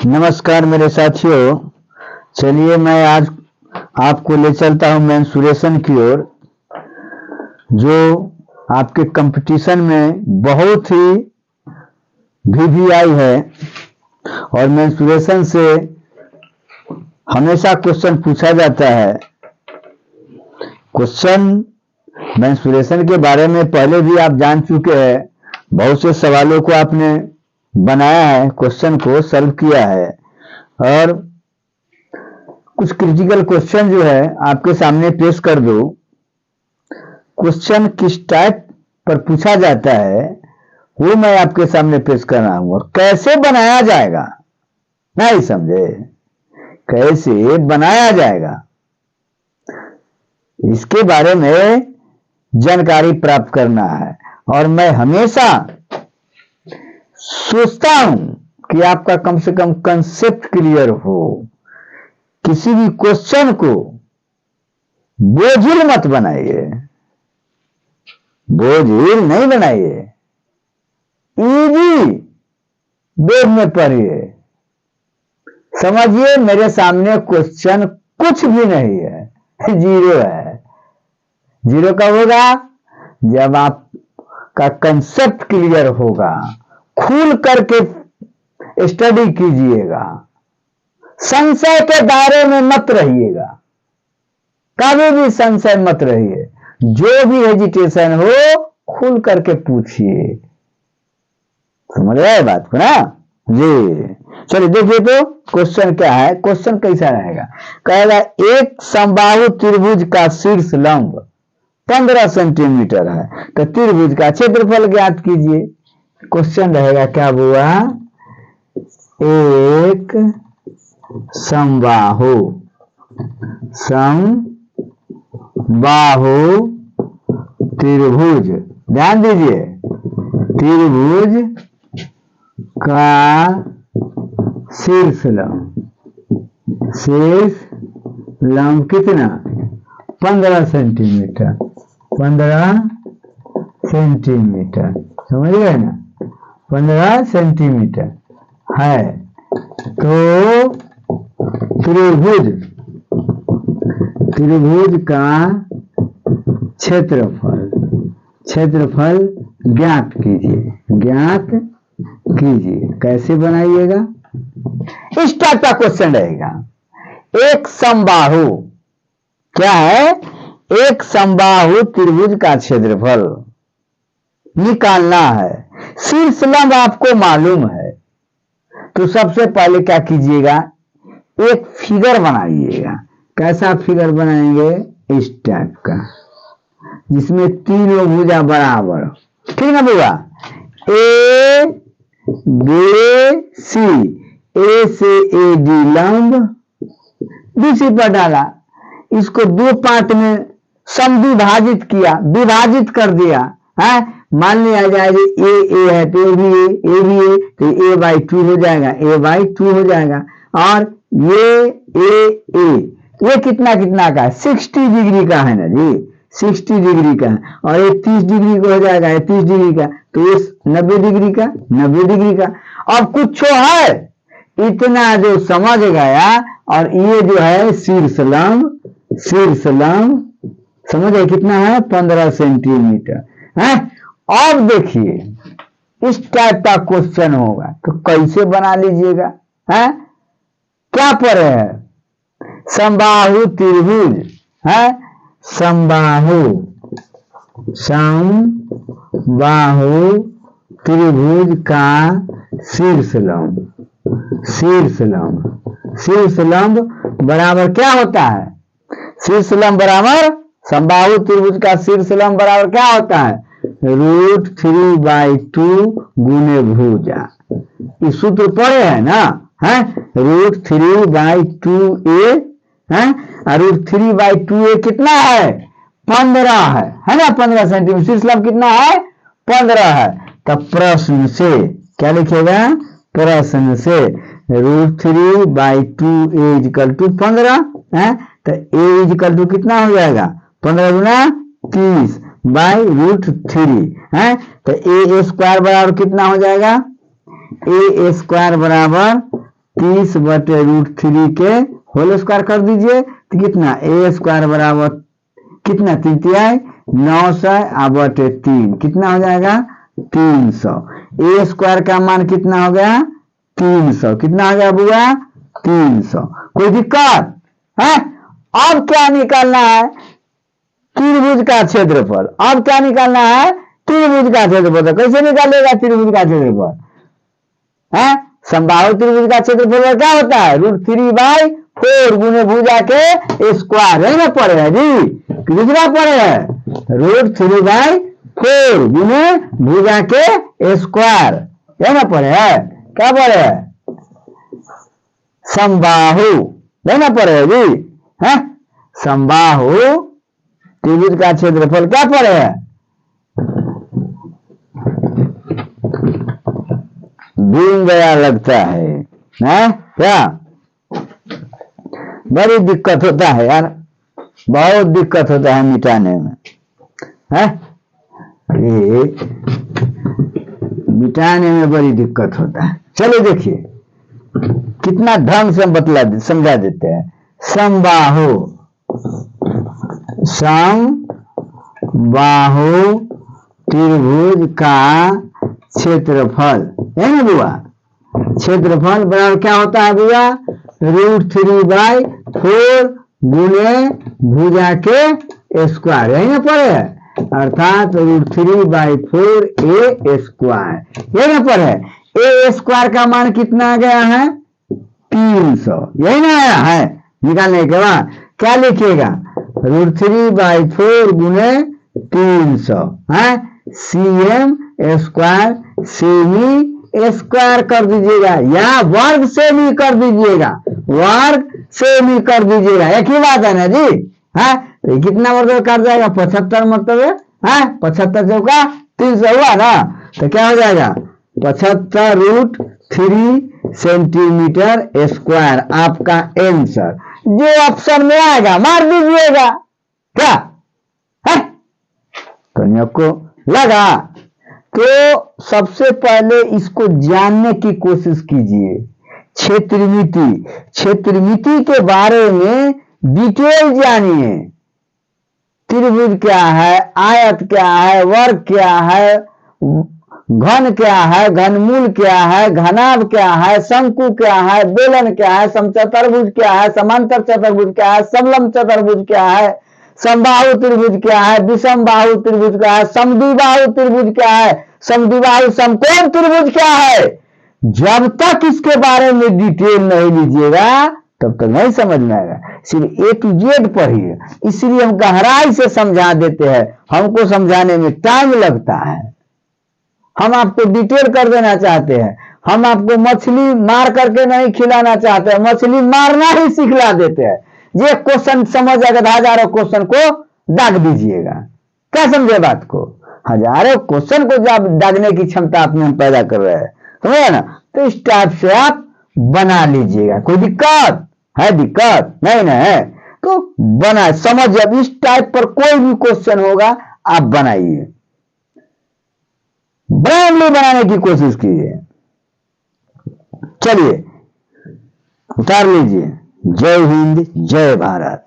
नमस्कार मेरे साथियों। चलिए मैं आज आपको ले चलता हूं मेंसुरेशन की ओर, जो आपके कंपटीशन में बहुत ही वीवीआई है और मेंसुरेशन से हमेशा क्वेश्चन पूछा जाता है। क्वेश्चन मेंसुरेशन के बारे में पहले भी आप जान चुके हैं, बहुत से सवालों को आपने बनाया है, क्वेश्चन को सॉल्व किया है और कुछ क्रिटिकल क्वेश्चन जो है आपके सामने पेश कर दो। क्वेश्चन किस टाइप पर पूछा जाता है वो मैं आपके सामने पेश कर रहा हूं और कैसे बनाया जाएगा, नहीं समझे, कैसे बनाया जाएगा इसके बारे में जानकारी प्राप्त करना है। और मैं हमेशा सोचता हूं कि आपका कम से कम कंसेप्ट क्लियर हो। किसी भी क्वेश्चन को बोझिल मत बनाइए, बोझिल नहीं बनाइए, इजी वे में पढ़िए। समझिए मेरे सामने क्वेश्चन कुछ भी नहीं है, जीरो है। जीरो कब होगा? जब आपका कंसेप्ट क्लियर होगा। खुल करके स्टडी कीजिएगा, संशय के दायरे में मत रहिएगा, कभी भी संशय मत रहिए। जो भी हेजिटेशन हो खुल करके पूछिए। समझ रहे बात को ना जी? चलिए देखिए तो क्वेश्चन क्या है। क्वेश्चन कैसा रहेगा? कहेगा एक समबाहु त्रिभुज का शीर्ष लंब 15 सेंटीमीटर है, तो त्रिभुज का क्षेत्रफल ज्ञात कीजिए। क्वेश्चन रहेगा क्या हुआ? एक समबाहु त्रिभुज, ध्यान दीजिए, त्रिभुज का शीर्ष लंब कितना? 15 सेंटीमीटर। 15 सेंटीमीटर, समझ गए ना? 15 सेंटीमीटर है। तो त्रिभुज का क्षेत्रफल ज्ञात कीजिए। कैसे बनाइएगा? इस टाइप का क्वेश्चन रहेगा। एक समबाहु क्या है? एक समबाहु त्रिभुज का क्षेत्रफल निकालना है। शीर्ष लंब आपको मालूम है, तो सबसे पहले क्या कीजिएगा? एक फिगर बनाइएगा। कैसा फिगर बनाएंगे? इस टाइप का, जिसमें तीनों भुजा बराबर, ठीक ना भैया? ए बी सी, ए से ए डी लंब बीसी पर डाला, इसको दो पार्ट में समविभाजित किया, विभाजित कर दिया है। मान लिया जाएगा ए है तो ए भी ए तो a/2 हो जाएगा, a/2 हो जाएगा। और ये कितना का है? 60 डिग्री का है ना जी, 60 डिग्री का है। और ये 30 डिग्री का हो जाएगा, ये 30 डिग्री का, तो ये 90 डिग्री का, 90 डिग्री का। अब कुछ है इतना जो समझ गया। और ये जो है शीर्ष लंब समझ गए कितना है? 15 सेंटीमीटर है। अब देखिए इस टाइप का क्वेश्चन होगा तो कैसे बना लीजिएगा? है क्या पर है? समबाहु त्रिभुज है, समबाहु त्रिभुज का शीर्ष लंब बराबर क्या होता है? शीर्ष लंब बराबर, समबाहु त्रिभुज का शीर्ष लंब बराबर क्या होता है? √3/2 गुने भुजा। इस सूत्र पढ़े है ना? है √3/2a है, और √3/2a कितना है? 15 है ना? 15 सेंटीमीटर। शीर्ष लंब कितना है? 15 है। तो प्रश्न से क्या लिखेगा? प्रश्न से √3/2a = 15 है, तो a = कितना हो जाएगा? 15 गुना 30 बाई √3 है, तो a² बराबर कितना हो जाएगा? a² बराबर 30/√3 के होल स्क्वायर कर दीजिए तो कितना ए स्क्वायर बराबर कितना 3 900/3 कितना हो जाएगा 300। ए स्क्वायर का मान कितना हो गया 300 कितना हो गया बुआ 300। कोई दिक्कत है? अब क्या निकालना है त्रिभुज का क्षेत्रफल। अब क्या निकालना है त्रिभुज का क्षेत्रफल। कैसे निकालेगा त्रिभुज का क्षेत्रफल है? समबाहु त्रिभुज का क्षेत्रफल क्या होता है √3/4 गुने भुजा के स्क्वायर है ना पड़ेगा जी दूसरा पड़ेगा √3/4 गुने भुजा के स्क्वायर है ना पड़ेगा क्या पड़ेगा समबाहु है ना पड़ेगा जी है समबाहु त्रिभुज का क्षेत्रफल क्या पड़ेगा दिन गया लगता है ना क्या बड़ी दिक्कत होता है यार बहुत दिक्कत होता है मिटाने में है ये मिटाने में बड़ी दिक्कत होता है। चलो देखिए कितना ढंग से बतला समझा देते हैं समबाहु त्रिभुज का क्षेत्रफल है ना बुआ क्षेत्रफल बराबर क्या होता है बुआ √3/4 गुने भुजा के स्क्वायर है ना पड़े अर्थात √3/4 ए स्क्वायर यही ना पड़े ए स्क्वायर का मान कितना आ गया है 300 यही ना आया है। निकालने के बाद क्या लिखिएगा √3/4 गुने 300 है cm स्क्वायर सेमी स्क्वायर कर दीजिएगा या वर्ग सेमी कर दीजिएगा वर्ग सेमी कर दीजिएगा एक ही बात है ना जी है कितना मतलब काट जाएगा 75 मतलब है 75 चौका 300 हुआ ना तो क्या हो जाएगा 75√3 सेंटीमीटर स्क्वायर आपका आंसर जो ऑप्शन में आएगा मार दीजिएगा क्या है तो आपको लगा तो सबसे पहले इसको जानने की कोशिश कीजिए क्षेत्रमिति के बारे में डिटेल जानिए त्रिभुज क्या है आयत क्या है वर्ग क्या है घन क्या है घनमूल क्या है घनाभ क्या है शंकु क्या है बेलन क्या है समचतुर्भुज क्या है समांतर चतुर्भुज क्या है समलंब चतुर्भुज क्या है समबाहु त्रिभुज क्या है विषमबाहु त्रिभुज क्या है समद्विबाहु त्रिभुज क्या है समद्विबाहु समकोण त्रिभुज क्या है जब तक इसके बारे में डिटेल नहीं लीजिएगा तब तक नहीं समझ में आएगा। सिर्फ A to Z पढ़िए इसलिए हम गहराई से समझा देते हैं हमको समझाने में टाइम लगता है हम आपको डिटेल कर देना चाहते हैं हम आपको मछली मार करके नहीं खिलाना चाहते हैं मछली मारना ही सिखला देते हैं। ये क्वेश्चन समझ अगर हजारों क्वेश्चन को दाग दीजिएगा क्या समझे बात को हजारों क्वेश्चन को जब दागने की क्षमता अपने हम पैदा कर रहे हैं समझे ना तो इस टाइप से आप बना लीजिएगा कोई दिक्कत है दिक्कत नहीं ना है तो बना समझ जब इस टाइप पर कोई भी क्वेश्चन होगा आप बनाइए ब्रांडली बनाने की कोशिश कीजिए। चलिए उतार लीजिए। जय हिंद जय भारत।